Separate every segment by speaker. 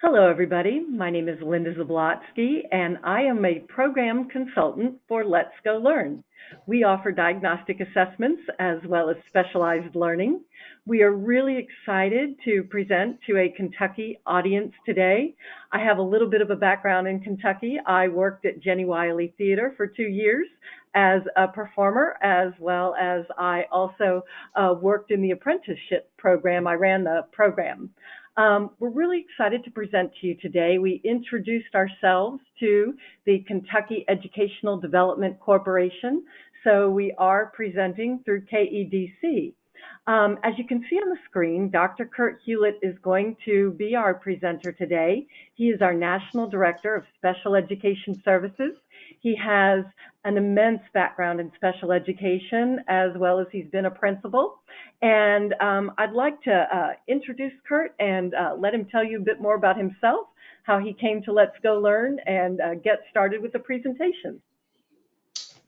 Speaker 1: Hello, everybody. My name is Linda Zablotsky, and I am a program consultant for Let's Go Learn. We offer diagnostic assessments as well as specialized learning. We are really excited to present to a Kentucky audience today. I have a little bit of a background in Kentucky. I worked at Jenny Wiley Theater for 2 years as a performer, as well as I also worked in the apprenticeship program. I ran the program. We're really excited to present to you today. We introduced ourselves to the Kentucky Educational Development Corporation, so we are presenting through KEDC. As you can see on the screen, Dr. Kurt Hulett is going to be our presenter today. He is our National Director of Special Education Services. He has an immense background in special education, as well as he's been a principal. And I'd like to introduce Kurt and let him tell you a bit more about himself, how he came to Let's Go Learn, and get started with the presentation.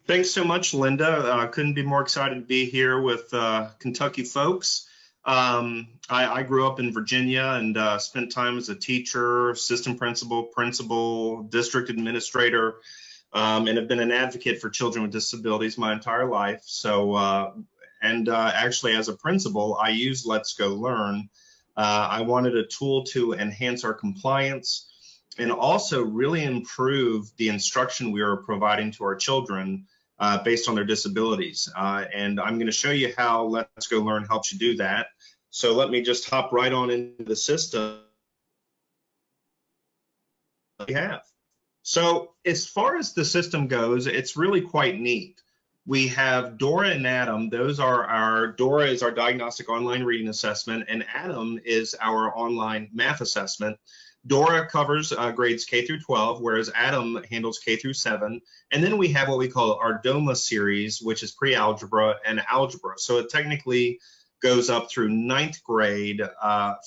Speaker 2: Thanks so much, Linda. Couldn't be more excited to be here with Kentucky folks. I grew up in Virginia and spent time as a teacher, assistant principal, district administrator, and have been an advocate for children with disabilities my entire life. So, actually as a principal, I use Let's Go Learn. I wanted a tool to enhance our compliance and also really improve the instruction we are providing to our children based on their disabilities. And I'm going to show you how Let's Go Learn helps you do that. So let me just hop right on into the system we have. So as far as the system goes, it's really quite neat. We have Dora and Adam. Dora is our diagnostic online reading assessment, and Adam is our online math assessment. Dora covers grades K through 12, whereas Adam handles K through 7. And then we have what we call our DOMA series, which is pre-algebra and algebra. So it technically goes up through 9th grade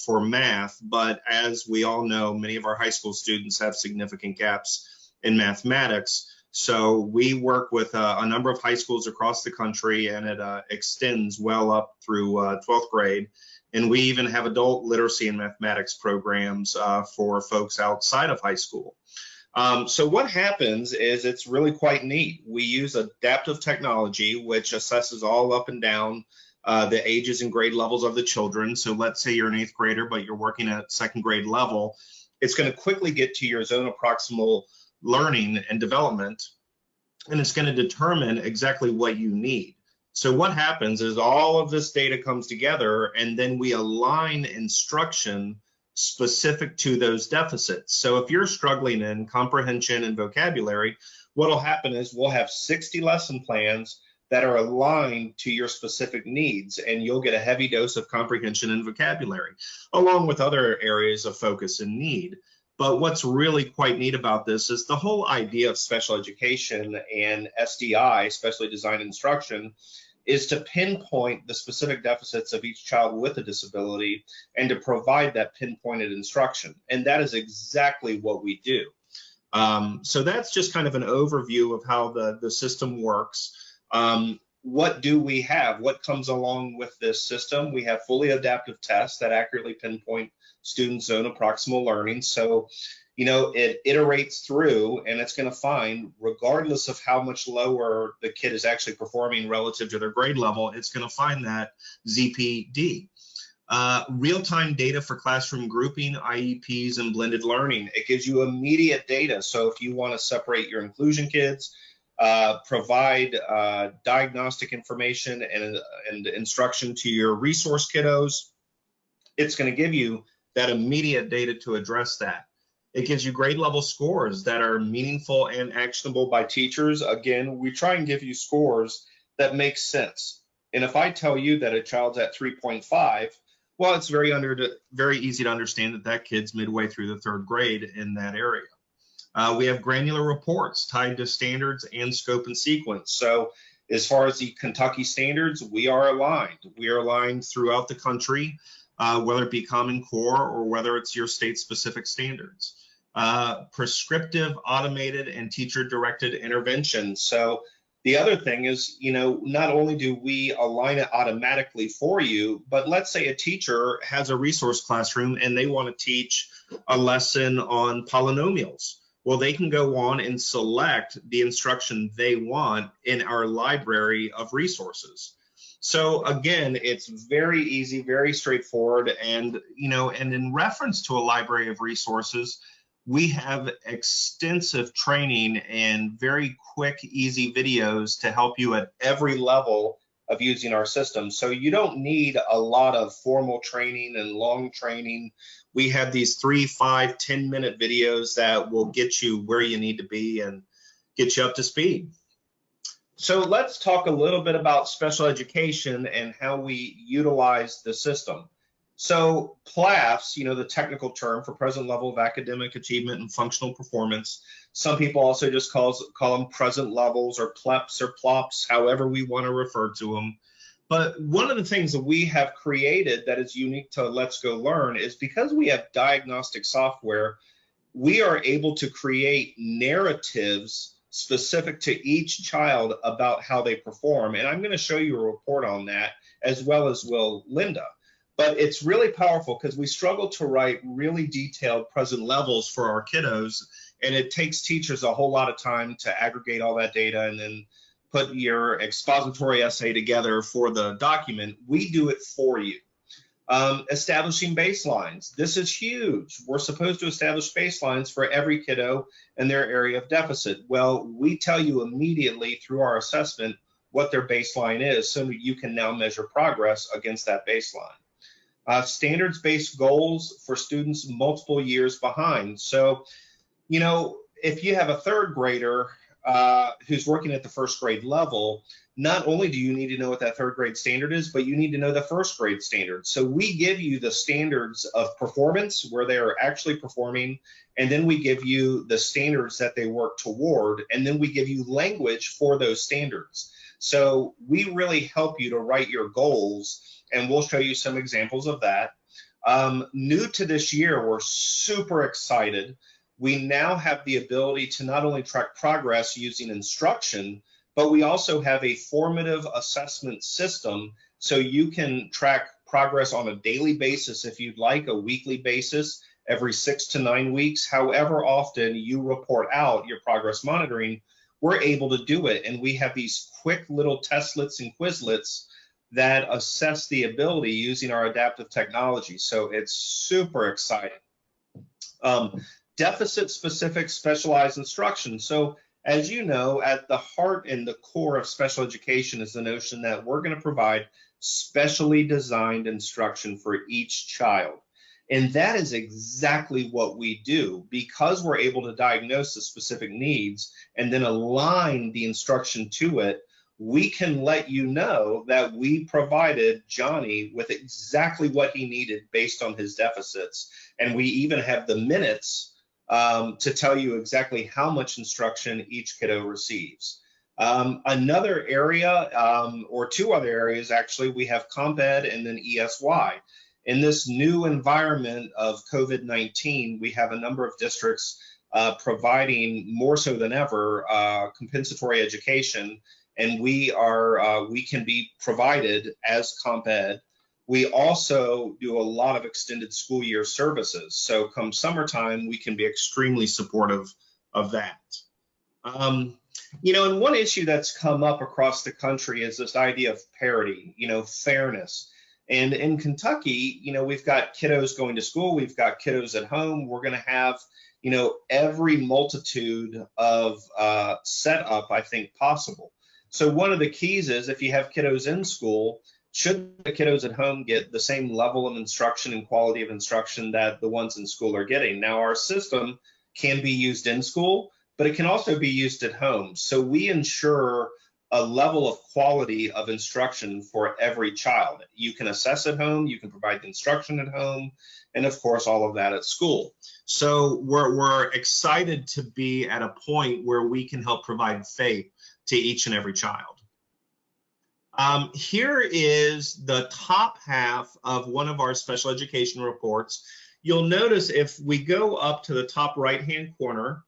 Speaker 2: for math, but as we all know, many of our high school students have significant gaps in mathematics. So we work with a number of high schools across the country, and it extends well up through 12th grade. And we even have adult literacy and mathematics programs for folks outside of high school. So what happens is it's really quite neat. We use adaptive technology, which assesses all up and down the ages and grade levels of the children. So let's say you're an 8th grader, but you're working at 2nd grade level. It's going to quickly get to your zone of proximal learning and development, and it's going to determine exactly what you need. So what happens is all of this data comes together, and then we align instruction specific to those deficits. So if you're struggling in comprehension and vocabulary, what will happen is we'll have 60 lesson plans that are aligned to your specific needs, and you'll get a heavy dose of comprehension and vocabulary, along with other areas of focus and need. But what's really quite neat about this is the whole idea of special education and SDI, specially designed instruction, is to pinpoint the specific deficits of each child with a disability and to provide that pinpointed instruction. And that is exactly what we do. So that's just kind of an overview of how the system works. What do we have? What comes along with this system? We have fully adaptive tests that accurately pinpoint students' zone of proximal learning. So, you know, it iterates through, and it's going to find, regardless of how much lower the kid is actually performing relative to their grade level, it's going to find that ZPD. Real-time data for classroom grouping, IEPs, and blended learning. It gives you immediate data. So if you want to separate your inclusion kids, provide diagnostic information and instruction to your resource kiddos, it's going to give you that immediate data to address that. It gives you grade level scores that are meaningful and actionable by teachers. Again, we try and give you scores that make sense. And if I tell you that a child's at 3.5, well, it's very easy to understand that that kid's midway through the 3rd grade in that area. We have granular reports tied to standards and scope and sequence. So as far as the Kentucky standards, we are aligned. We are aligned throughout the country, whether it be Common Core or whether it's your state-specific standards. Prescriptive, automated, and teacher-directed intervention. So The other thing is, not only do we align it automatically for you, but let's say a teacher has a resource classroom and they want to teach a lesson on polynomials. Well, they can go on and select the instruction they want in our library of resources. So again, it's very easy, very straightforward, and in reference to a library of resources, we have extensive training and very quick, easy videos to help you at every level of using our system. So you don't need a lot of formal training and long training. We have these 3, 5, 10-minute videos that will get you where you need to be and get you up to speed. So let's talk a little bit about special education and how we utilize the system. So PLAFs, the technical term for present level of academic achievement and functional performance. Some people also just call them present levels or PLEPs or PLOPs, however we want to refer to them. But one of the things that we have created that is unique to Let's Go Learn is because we have diagnostic software, we are able to create narratives specific to each child about how they perform. And I'm going to show you a report on that, as well as will Linda. But it's really powerful because we struggle to write really detailed present levels for our kiddos, and it takes teachers a whole lot of time to aggregate all that data and then put your expository essay together for the document. We do it for you. Establishing baselines. This is huge. We're supposed to establish baselines for every kiddo and their area of deficit. Well, we tell you immediately through our assessment what their baseline is, so you can now measure progress against that baseline. Standards-based goals for students multiple years behind. So, if you have a third grader who's working at the first grade level, not only do you need to know what that third grade standard is, but you need to know the first grade standard. So we give you the standards of performance where they are actually performing, and then we give you the standards that they work toward, and then we give you language for those standards. So we really help you to write your goals, and we'll show you some examples of that. New to this year, we're super excited. We now have the ability to not only track progress using instruction, but we also have a formative assessment system, so you can track progress on a daily basis if you'd like, a weekly basis, every 6 to 9 weeks. However often you report out your progress monitoring, we're able to do it. And we have these quick little testlets and Quizlets that assess the ability using our adaptive technology. So it's super exciting. Deficit-specific specialized instruction. So as you know, at the heart and the core of special education is the notion that we're going to provide specially designed instruction for each child. And that is exactly what we do. Because we're able to diagnose the specific needs and then align the instruction to it, we can let you know that we provided Johnny with exactly what he needed based on his deficits. And we even have the minutes to tell you exactly how much instruction each kiddo receives. Another area, or two other areas actually, we have Comp Ed and then ESY. In this new environment of COVID-19, we have a number of districts providing more so than ever compensatory education, and we can be provided as Comp Ed. We also do a lot of extended school year services. So come summertime, we can be extremely supportive of that. And one issue that's come up across the country is this idea of parity, fairness. And in Kentucky, we've got kiddos going to school, we've got kiddos at home. We're going to have, every multitude of setup, I think, possible. So one of the keys is if you have kiddos in school, should the kiddos at home get the same level of instruction and quality of instruction that the ones in school are getting? Now, our system can be used in school, but it can also be used at home. So we ensure a level of quality of instruction for every child. You can assess at home, you can provide the instruction at home, and of course, all of that at school. So we're excited to be at a point where we can help provide FAPE to each and every child. Here is the top half of one of our special education reports. You'll notice if we go up to the top right-hand corner,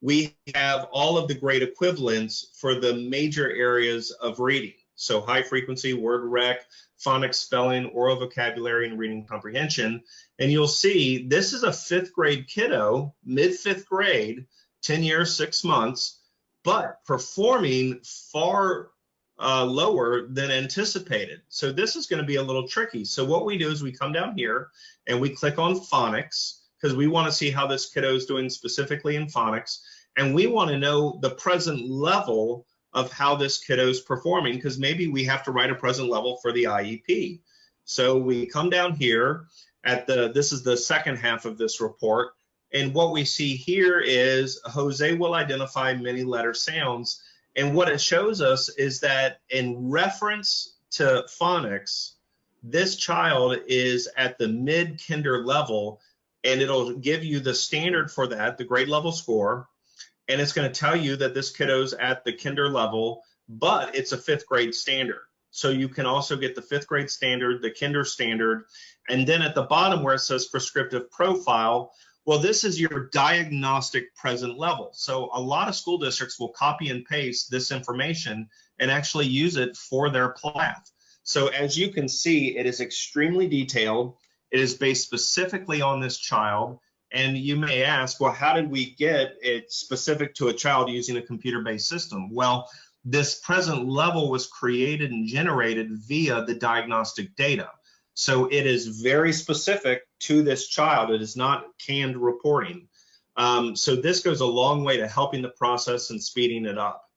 Speaker 2: we have all of the grade equivalents for the major areas of reading. So high frequency, word rec, phonics, spelling, oral vocabulary, and reading comprehension. And you'll see this is a 5th grade kiddo, mid 5th grade, 10 years, 6 months, but performing far lower than anticipated. So this is going to be a little tricky. So what we do is we come down here and we click on phonics, because we want to see how this kiddo is doing specifically in phonics. And we want to know the present level of how this kiddo is performing, because maybe we have to write a present level for the IEP. So we come down here at this is the second half of this report. And what we see here is Jose will identify many letter sounds. And what it shows us is that in reference to phonics, this child is at the mid-kinder level, and it'll give you the standard for that, the grade level score, and it's going to tell you that this kiddo's at the kinder level, but it's a 5th grade standard. So you can also get the 5th grade standard, the kinder standard, and then at the bottom where it says prescriptive profile, well, this is your diagnostic present level. So a lot of school districts will copy and paste this information and actually use it for their PLAF. So as you can see, it is extremely detailed. It is based specifically on this child. And you may ask, well, how did we get it specific to a child using a computer-based system? Well, this present level was created and generated via the diagnostic data. So it is very specific to this child. It is not canned reporting. So this goes a long way to helping the process and speeding it up.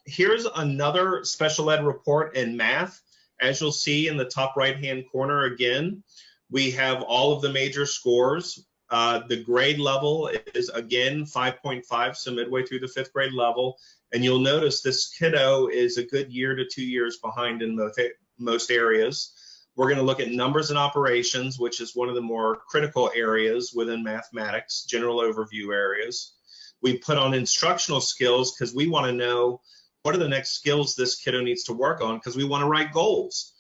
Speaker 2: Here's another special ed report in math. As you'll see in the top right-hand corner again, we have all of the major scores. The grade level is, again, 5.5, so midway through the 5th grade level. And you'll notice this kiddo is a good year to 2 years behind in most areas. We're going to look at numbers and operations, which is one of the more critical areas within mathematics, general overview areas. We put on instructional skills because we want to know what are the next skills this kiddo needs to work on, because we want to write goals.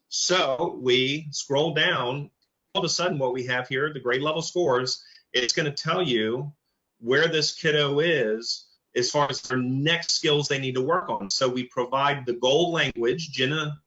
Speaker 2: So we scroll down. All of a sudden, what we have here, the grade level scores, it's going to tell you where this kiddo is as far as their next skills they need to work on. So we provide the goal language. Genevieve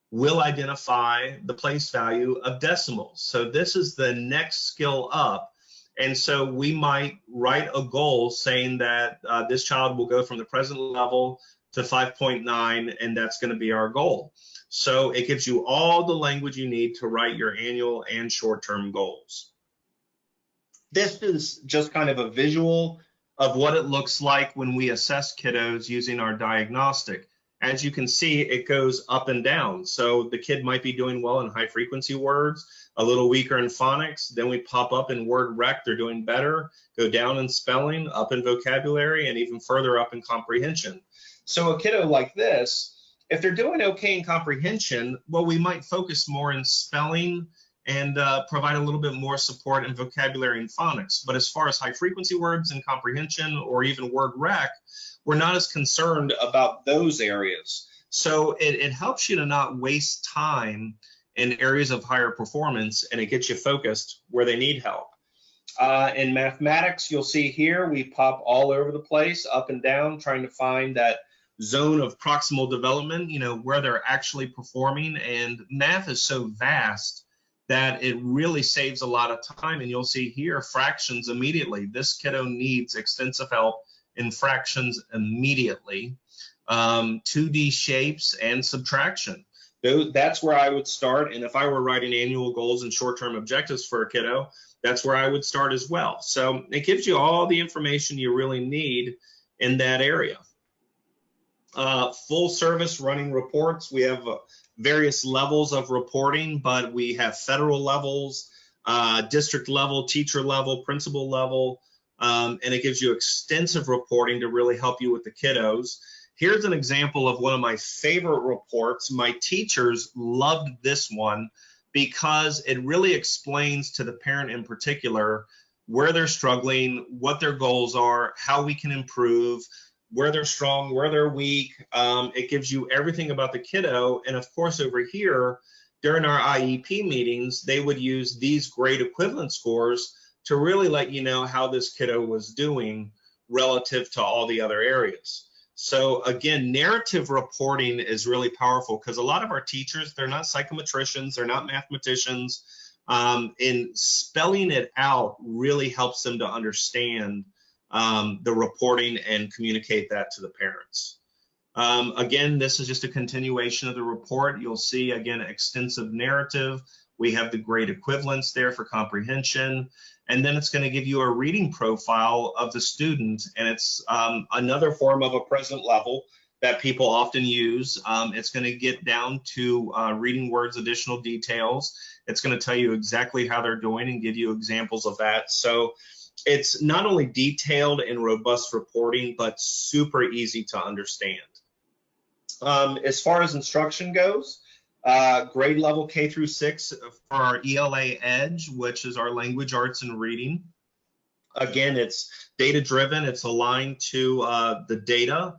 Speaker 2: will identify the place value of decimals. So this is the next skill up. And so we might write a goal saying that this child will go from the present level to 5.9, and that's going to be our goal. So it gives you all the language you need to write your annual and short-term goals. This is just kind of a visual of what it looks like when we assess kiddos using our diagnostic. As you can see, it goes up and down. So the kid might be doing well in high frequency words, a little weaker in phonics, then we pop up in word rec, they're doing better, go down in spelling, up in vocabulary, and even further up in comprehension. So a kiddo like this, if they're doing okay in comprehension, well, we might focus more in spelling and provide a little bit more support in vocabulary and phonics. But as far as high frequency words and comprehension or even word rec, we're not as concerned about those areas. So it helps you to not waste time in areas of higher performance, and it gets you focused where they need help. In mathematics, you'll see here, we pop all over the place, up and down, trying to find that zone of proximal development, you know, where they're actually performing. And math is so vast that it really saves a lot of time. And you'll see here fractions immediately. This kiddo needs extensive help in fractions immediately. 2D shapes and subtraction. That's where I would start. And if I were writing annual goals and short-term objectives for a kiddo, that's where I would start as well. So it gives you all the information you really need in that area. Full service running reports. We have various levels of reporting, but we have federal levels, district level, teacher level, principal level, and it gives you extensive reporting to really help you with the kiddos. Here's an example of one of my favorite reports. My teachers loved this one because it really explains to the parent in particular where they're struggling, what their goals are, how we can improve, where they're strong, where they're weak. It gives you everything about the kiddo. And of course, over here, during our IEP meetings, they would use these grade equivalent scores to really let you know how this kiddo was doing relative to all the other areas. So again, narrative reporting is really powerful because a lot of our teachers, they're not psychometricians, they're not mathematicians, and spelling it out really helps them to understand the reporting and communicate that to the parents. Again, this is just a continuation of the report. You'll see, again, extensive narrative. We have the grade equivalents there for comprehension. And then it's going to give you a reading profile of the student. And it's another form of a present level that people often use. It's going to get down to reading words, additional details. It's going to tell you exactly how they're doing and give you examples of that. So it's not only detailed and robust reporting, but super easy to understand. As far as instruction goes, grade level K through 6 for our ELA Edge, which is our language arts and reading. Again, it's data driven, it's aligned to the data.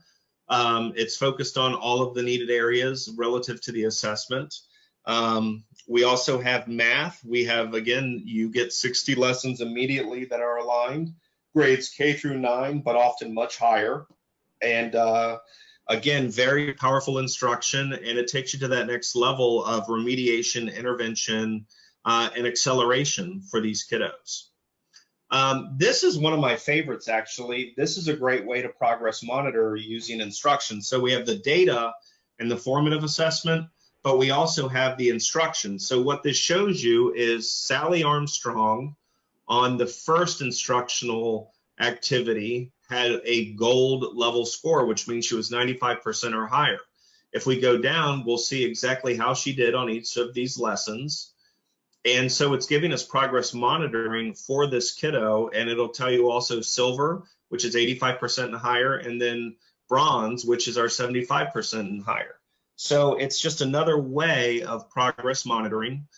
Speaker 2: It's focused on all of the needed areas relative to the assessment. We also have math. We have, again, you get 60 lessons immediately that are aligned, grades K through 9, but often much higher. And again, very powerful instruction, and it takes you to that next level of remediation, intervention, and acceleration for these kiddos. This is one of my favorites, actually. This is a great way to progress monitor using instruction. So we have the data and the formative assessment, but we also have the instruction. So what this shows you is Sally Armstrong on the first instructional activity had a gold level score, which means she was 95% or higher. If we go down, we'll see exactly how she did on each of these lessons. And so it's giving us progress monitoring for this kiddo, and it'll tell you also silver, which is 85% and higher, and then bronze, which is our 75% and higher. So it's just another way of progress monitoring.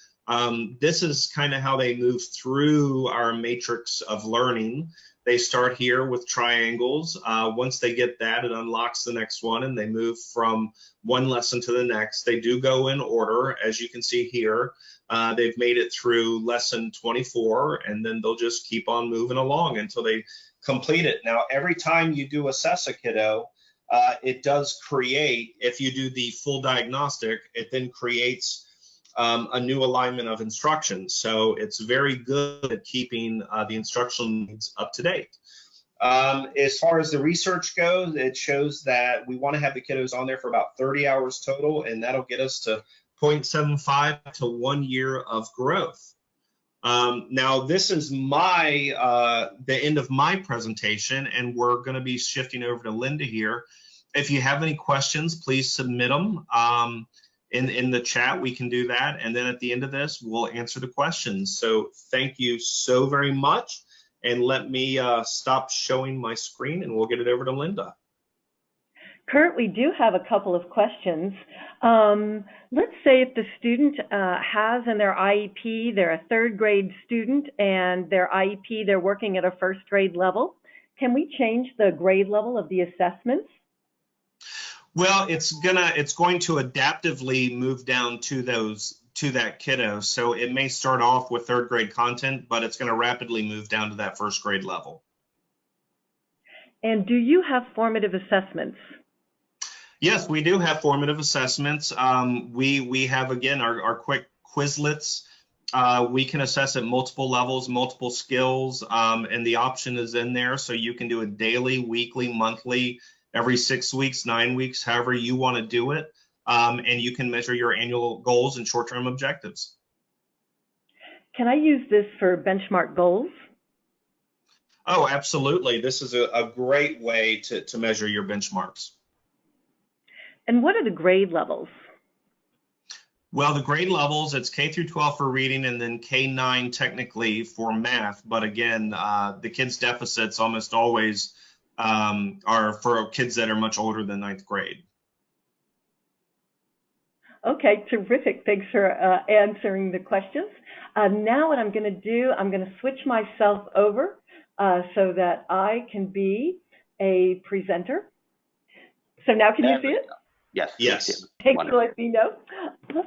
Speaker 2: This is kind of how they move through our matrix of learning. They start here with triangles. Once they get that, it unlocks the next one, and they move from one lesson to the next. They do go in order, as you can see here. They've made it through lesson 24, and then they'll just keep on moving along until they complete it. Now, every time you do assess a kiddo, it does create, if you do the full diagnostic, it then creates a new alignment of instruction. So it's very good at keeping the instructional needs up to date. As far as the research goes, it shows that we want to have the kiddos on there for about 30 hours total, and that'll get us to 0.75 to 1 year of growth. Now, this is the end of my presentation, and we're going to be shifting over to Linda here. If you have any questions, please submit them in the chat. We can do that, and then at the end of this, we'll answer the questions. So thank you so very much, and let me stop showing my screen, and we'll get it over to Linda.
Speaker 1: Kurt, we do have a couple of questions. Let's say if the student has in their IEP, they're a third grade student, and their IEP, they're working at a first grade level. Can we change the grade level of the assessments?
Speaker 2: Well, it's going to adaptively move down to that kiddo. So it may start off with third grade content, but it's going to rapidly move down to that first grade level.
Speaker 1: And do you have formative assessments?
Speaker 2: Yes, we do have formative assessments. We have, again, our quick Quizlets. We can assess at multiple levels, multiple skills, and the option is in there. So you can do it daily, weekly, monthly, every 6 weeks, 9 weeks, however you want to do it. And you can measure your annual goals and short-term objectives.
Speaker 1: Can I use this for benchmark goals?
Speaker 2: Oh, absolutely. This is a great way to measure your benchmarks.
Speaker 1: And what are the grade levels?
Speaker 2: Well, the grade levels, it's K through 12 for reading and then K9 technically for math. But again, the kids' deficits almost always are for kids that are much older than 9th grade.
Speaker 1: Okay, terrific. Thanks for answering the questions. Now what I'm going to do, I'm going to switch myself over so that I can be a presenter. So now can you see it?
Speaker 3: Yes.
Speaker 2: Yes.
Speaker 1: Thanks for letting me know.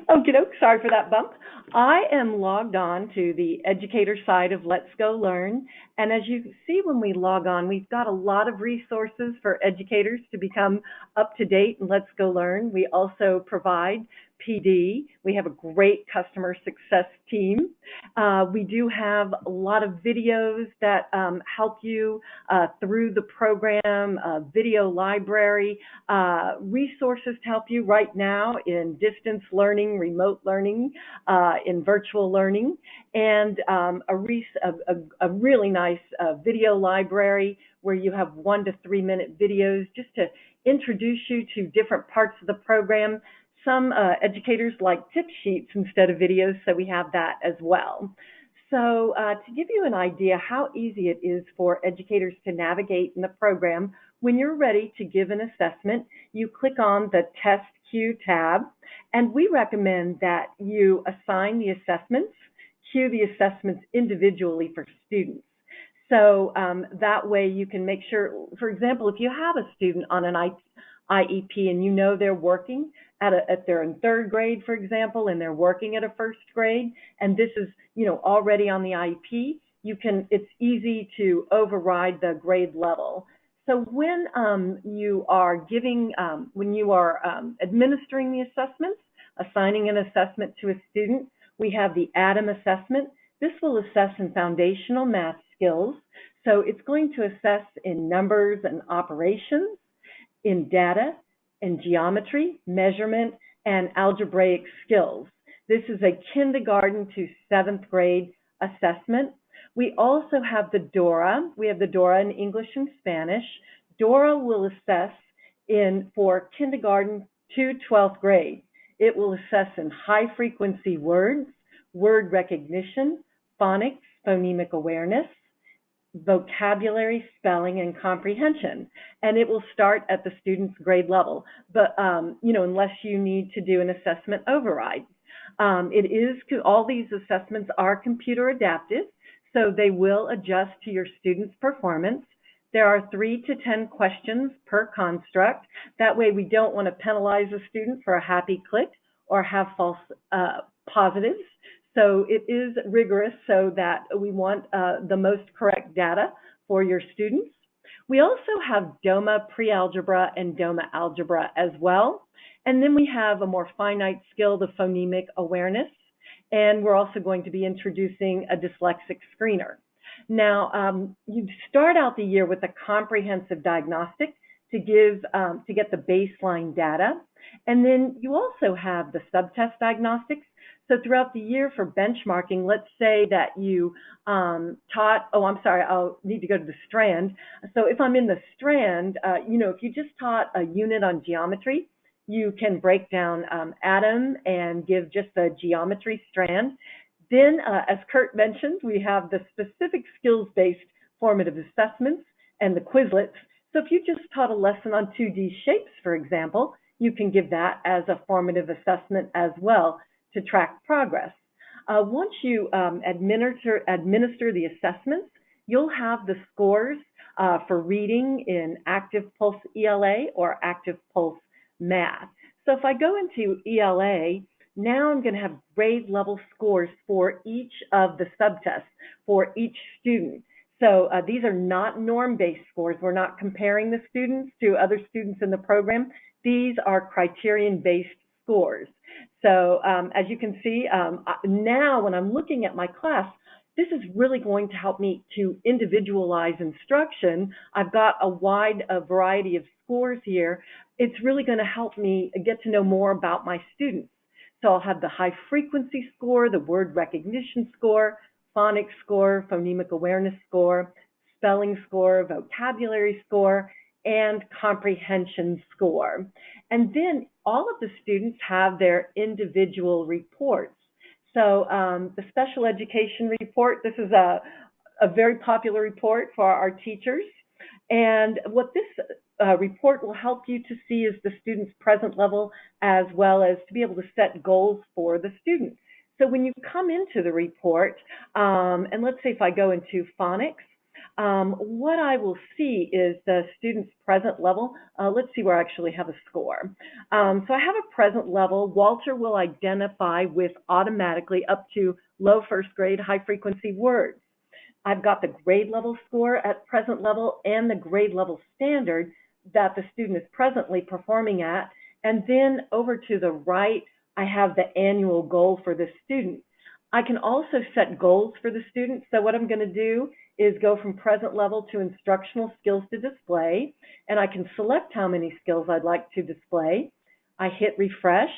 Speaker 1: Okie doke, sorry for that bump. I am logged on to the educator side of Let's Go Learn. And as you see when we log on, we've got a lot of resources for educators to become up to date in Let's Go Learn. We also provide PD. We have a great customer success team. We do have a lot of videos that help you through the program, video library, resources to help you right now in distance learning, remote learning, in virtual learning, and a really nice video library where you have 1 to 3 minute videos just to introduce you to different parts of the program. Some educators like tip sheets instead of videos, so we have that as well. So to give you an idea how easy it is for educators to navigate in the program, when you're ready to give an assessment, you click on the Test Queue tab, and we recommend that you assign the assessments, queue the assessments individually for students. So that way you can make sure, for example, if you have a student on an IEP and you know they're working they're in 3rd grade, for example, and they're working at a 1st grade, and this is, already on the IEP, it's easy to override the grade level. So when you are administering the assessments, assigning an assessment to a student, we have the ADAM assessment. This will assess in foundational math skills. So it's going to assess in numbers and operations, in data, in geometry, measurement, and algebraic skills. This is a kindergarten to 7th grade assessment. We also have the DORA. We have the DORA in English and Spanish. DORA will assess for kindergarten to 12th grade. It will assess in high frequency words, word recognition, phonics, phonemic awareness, vocabulary, spelling, and comprehension. And it will start at the student's grade level, but unless you need to do an assessment override. All these assessments are computer adaptive, so they will adjust to your student's performance. There are 3 to 10 questions per construct. That way we don't want to penalize a student for a happy click or have false positives. So it is rigorous so that we want the most correct data for your students. We also have DOMA pre-algebra and DOMA algebra as well. And then we have a more finite skill, the phonemic awareness. And we're also going to be introducing a dyslexic screener. Now, you start out the year with a comprehensive diagnostic to get the baseline data. And then you also have the subtest diagnostics. So throughout the year for benchmarking, let's say that you I'll need to go to the strand. So if I'm in the strand, if you just taught a unit on geometry, you can break down ADAM and give just the geometry strand. Then, as Kurt mentioned, we have the specific skills-based formative assessments and the Quizlets. So if you just taught a lesson on 2D shapes, for example, you can give that as a formative assessment as well to track progress. Once you administer the assessments, you'll have the scores for reading in Active Pulse ELA or Active Pulse Math. So if I go into ELA, now I'm going to have grade level scores for each of the subtests for each student. So these are not norm-based scores. We're not comparing the students to other students in the program. These are criterion-based scores. So as you can see, now when I'm looking at my class, this is really going to help me to individualize instruction. I've got a wide variety of scores here. It's really going to help me get to know more about my students. So I'll have the high frequency score, the word recognition score, phonics score, phonemic awareness score, spelling score, vocabulary score, and comprehension score. And then all of the students have their individual reports. So the special education report, this is a very popular report for our teachers. And what this report will help you to see is the student's present level as well as to be able to set goals for the student. So when you come into the report, and let's say if I go into phonics, what I will see is the student's present level. Let's see where I actually have a score. So I have a present level. Walter will identify with automatically up to low first grade, high frequency words. I've got the grade level score at present level and the grade level standard that the student is presently performing at. And then over to the right, I have the annual goal for the student. I can also set goals for the student. So what I'm going to do is go from present level to instructional skills to display, and I can select how many skills I'd like to display. I hit refresh,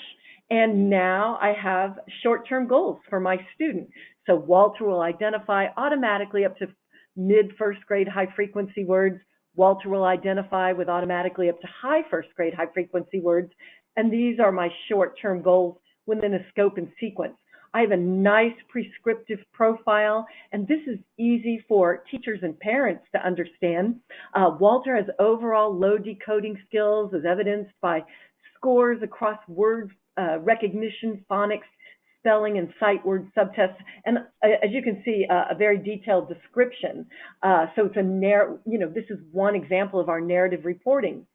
Speaker 1: and now I have short-term goals for my student. So Walter will identify automatically up to mid-first grade high-frequency words. Walter will identify with automatically up to high first grade high-frequency words, and these are my short-term goals within a scope and sequence. I have a nice prescriptive profile, and this is easy for teachers and parents to understand. Walter has overall low decoding skills as evidenced by scores across word recognition, phonics, spelling, and sight word subtests. And as you can see, a very detailed description. So it's this is one example of our narrative reporting.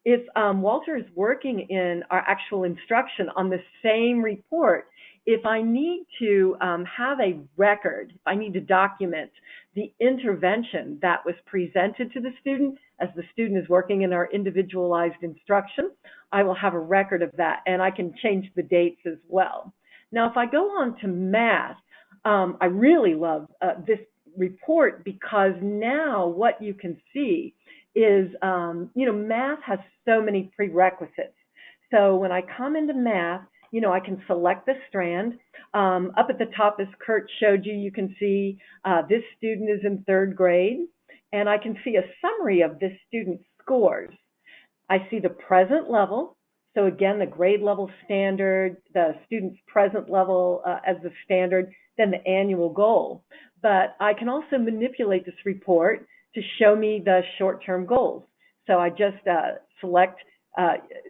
Speaker 1: If Walter is working in our actual instruction on the same report, if I need to have a record, if I need to document the intervention that was presented to the student as the student is working in our individualized instruction, I will have a record of that, and I can change the dates as well. Now, if I go on to math, I really love this report because now what you can see is, math has so many prerequisites. So when I come into math, I can select the strand. Up at the top, as Kurt showed you, you can see this student is in third grade, and I can see a summary of this student's scores. I see the present level. So again, the grade level standard, the student's present level as the standard, then the annual goal. But I can also manipulate this report to show me the short-term goals. So I just select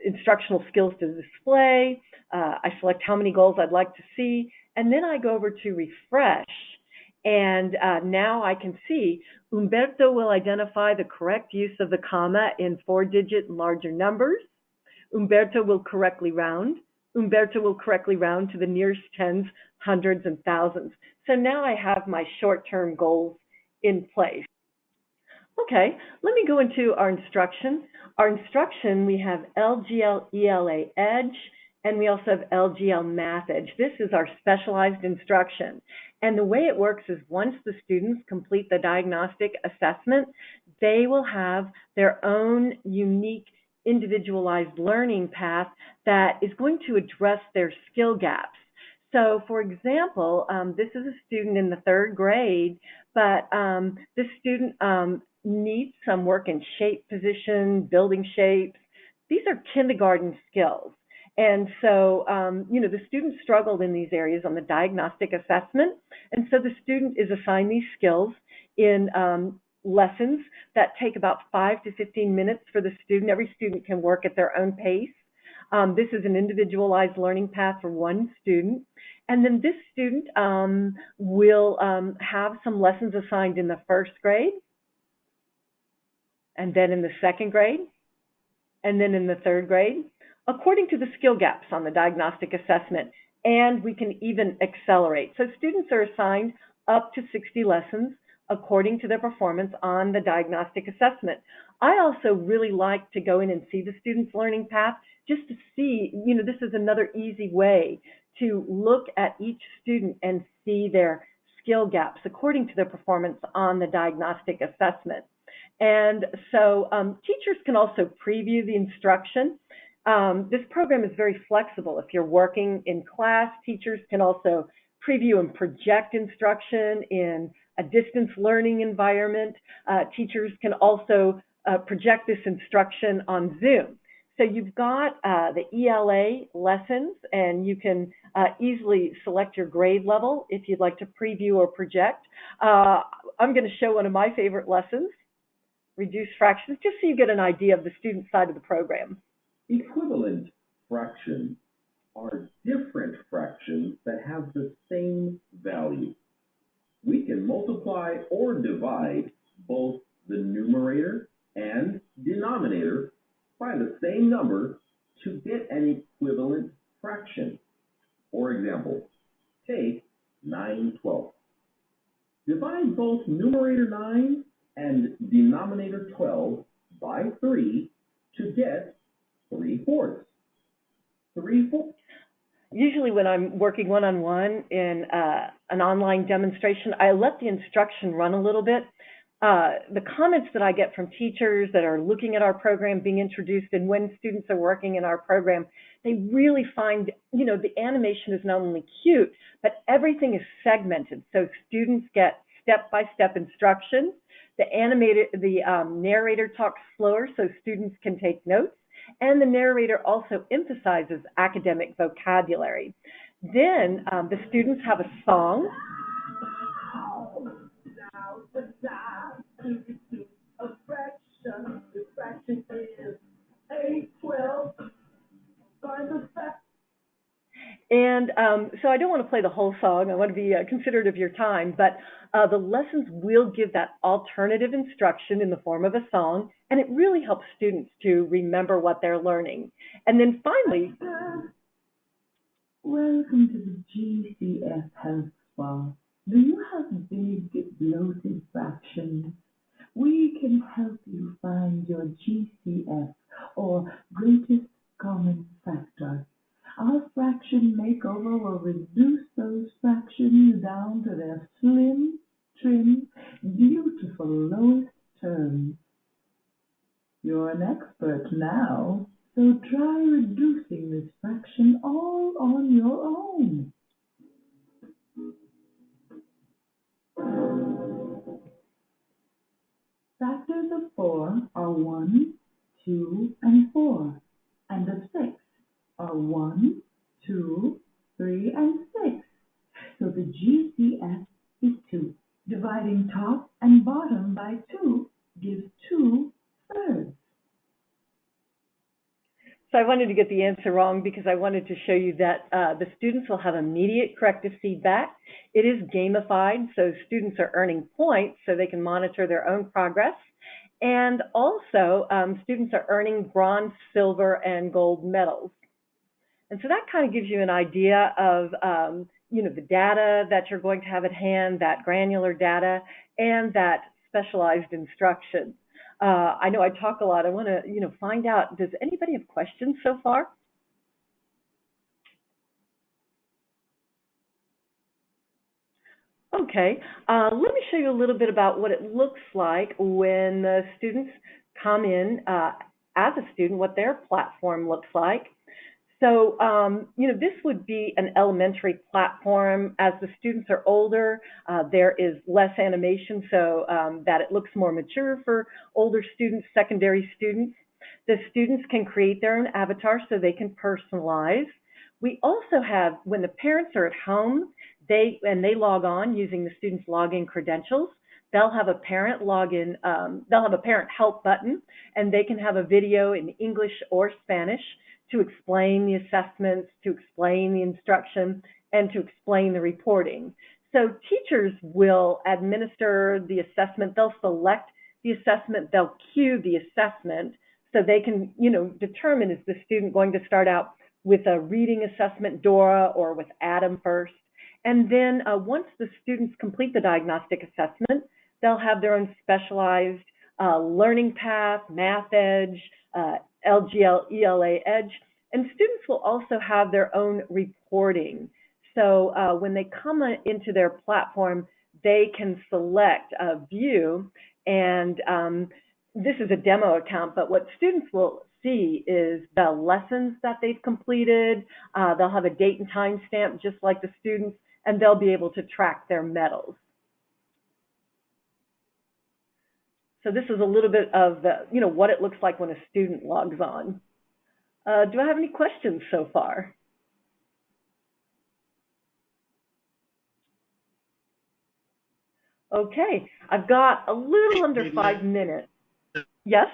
Speaker 1: instructional skills to display. I select how many goals I'd like to see, and then I go over to refresh. And now I can see Umberto will identify the correct use of the comma in 4-digit and larger numbers. Umberto will correctly round. Umberto will correctly round to the nearest tens, hundreds, and thousands. So now I have my short-term goals in place. Okay, let me go into our instruction. Our instruction, we have LGL ELA Edge, and we also have LGL Math Edge. This is our specialized instruction. And the way it works is once the students complete the diagnostic assessment, they will have their own unique individualized learning path that is going to address their skill gaps. So, for example, this is a student in the third grade, but this student needs some work in shape position, building shapes. These are kindergarten skills. And so, the student struggled in these areas on the diagnostic assessment. And so the student is assigned these skills in lessons that take about 5 to 15 minutes for the student. Every student can work at their own pace. This is an individualized learning path for one student. And then this student will have some lessons assigned in the first grade, and then in the second grade, and then in the third grade, according to the skill gaps on the diagnostic assessment. And we can even accelerate. So students are assigned up to 60 lessons according to their performance on the diagnostic assessment. I also really like to go in and see the student's learning path just to see, this is another easy way to look at each student and see their skill gaps according to their performance on the diagnostic assessment. And so teachers can also preview the instruction. This program is very flexible. If you're working in class, teachers can also preview and project instruction in a distance learning environment. Teachers can also project this instruction on Zoom. So you've got the ELA lessons, and you can easily select your grade level if you'd like to preview or project. I'm going to show one of my favorite lessons, reduced fractions, just so you get an idea of the student side of the program.
Speaker 3: Equivalent fractions are different fractions that have the same value. We can multiply or divide both the numerator and denominator by the same number to get an equivalent fraction. For example, take 9/12. Divide both numerator 9 and denominator 12 by 3 to get 3/4. 3/4.
Speaker 1: Usually when I'm working one-on-one in an online demonstration, I let the instruction run a little bit. The comments that I get from teachers that are looking at our program being introduced, and when students are working in our program, they really find, the animation is not only cute, but everything is segmented. So students get step-by-step instructions. The narrator talks slower so students can take notes. And the narrator also emphasizes academic vocabulary. Then the students have a song. And so I don't want to play the whole song. I want to be considerate of your time, but the lessons will give that alternative instruction in the form of a song, and it really helps students to remember what they're learning. And then finally,
Speaker 4: welcome to the GCF Health Spa. Do you have big bloated fractions? We can help you find your GCF, or greatest common factor. Our fraction makeover will reduce those fractions down to their slim, trim, beautiful lowest terms. You're an expert now, so try reducing this fraction all on your own. Factors of 4 are 1, 2, and 4, and of 6 are 1, 2, 3, and 6. So the GCF is 2. Dividing top and bottom by 2 gives 2/3.
Speaker 1: So I wanted to get the answer wrong because I wanted to show you that the students will have immediate corrective feedback. It is gamified, so students are earning points so they can monitor their own progress. And also, students are earning bronze, silver, and gold medals. And so that kind of gives you an idea of, the data that you're going to have at hand, that granular data, and that specialized instruction. I know I talk a lot. I want to, find out, does anybody have questions so far? Okay, let me show you a little bit about what it looks like when the students come in as a student, what their platform looks like. So, this would be an elementary platform. As the students are older, there is less animation so that it looks more mature for older students, secondary students. The students can create their own avatar so they can personalize. We also have, when the parents are at home, they log on using the students' login credentials, they'll have a parent login, they'll have a parent help button, and they can have a video in English or Spanish to explain the assessments, to explain the instruction, and to explain the reporting. So teachers will administer the assessment. They'll select the assessment. They'll cue the assessment so they can, determine, is the student going to start out with a reading assessment, Dora, or with Adam first. And then once the students complete the diagnostic assessment, they'll have their own specialized learning path, Math Edge, LGL, ELA Edge, and students will also have their own reporting. So when they come into their platform, they can select a view, and this is a demo account, but what students will see is the lessons that they've completed. They'll have a date and time stamp just like the students, and they'll be able to track their medals. So this is a little bit of what it looks like when a student logs on. Do I have any questions so far? Okay, I've got a little under 5 minutes. Yes?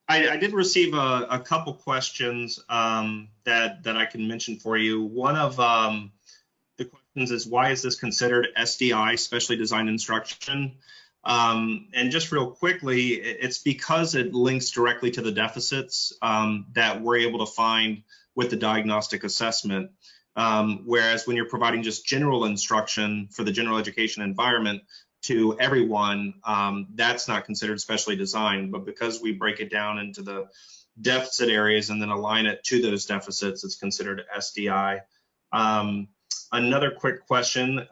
Speaker 2: I did receive a couple questions that I can mention for you. One of the questions is, why is this considered SDI, specially designed instruction? And just real quickly, it's because it links directly to the deficits that we're able to find with the diagnostic assessment. Whereas when you're providing just general instruction for the general education environment to everyone, that's not considered specially designed. But because we break it down into the deficit areas and then align it to those deficits, it's considered SDI. Another quick question,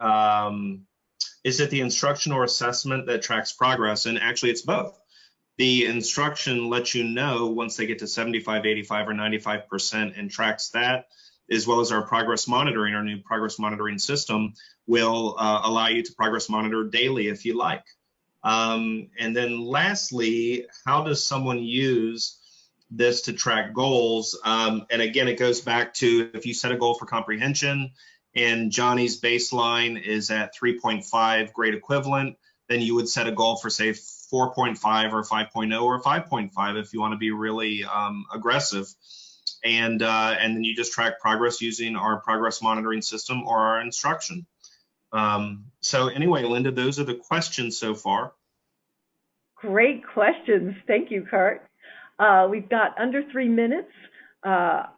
Speaker 2: is it the instruction or assessment that tracks progress? And actually it's both. The instruction lets you know once they get to 75, 85, or 95% and tracks that, as well as our progress monitoring, our new progress monitoring system will allow you to progress monitor daily if you like. And then lastly, how does someone use this to track goals? And again, it goes back to if you set a goal for comprehension and Johnny's baseline is at 3.5 grade equivalent, then you would set a goal for say 4.5 or 5.0 or 5.5 if you want to be really aggressive. And then you just track progress using our progress monitoring system or our instruction. So anyway, Linda, those are the questions so far.
Speaker 1: Great questions. Thank you, Kurt. We've got under 3 minutes.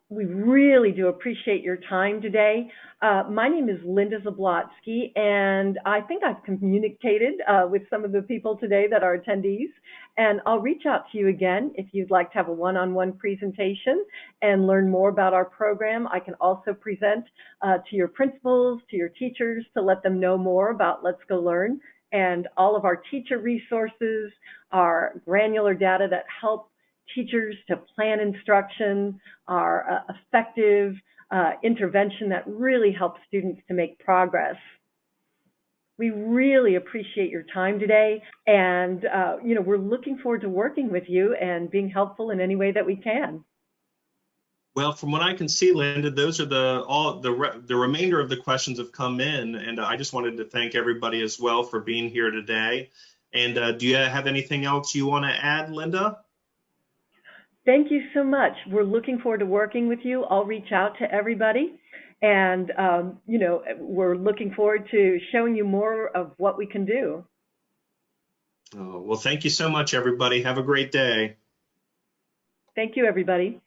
Speaker 1: We really do appreciate your time today. My name is Linda Zablotsky, and I think I've communicated with some of the people today that are attendees, and I'll reach out to you again if you'd like to have a one-on-one presentation and learn more about our program. I can also present to your principals, to your teachers, to let them know more about Let's Go Learn and all of our teacher resources, our granular data that help teachers to plan instruction, our effective intervention that really helps students to make progress. We really appreciate your time today, and we're looking forward to working with you and being helpful in any way that we can.
Speaker 2: Well, from what I can see, Linda, those are the remainder of the questions have come in, and I just wanted to thank everybody as well for being here today. And do you have anything else you want to add, Linda?
Speaker 1: Thank you so much. We're looking forward to working with you. I'll reach out to everybody, and we're looking forward to showing you more of what we can do.
Speaker 2: Oh, well, thank you so much, everybody. Have a great day.
Speaker 1: Thank you, everybody.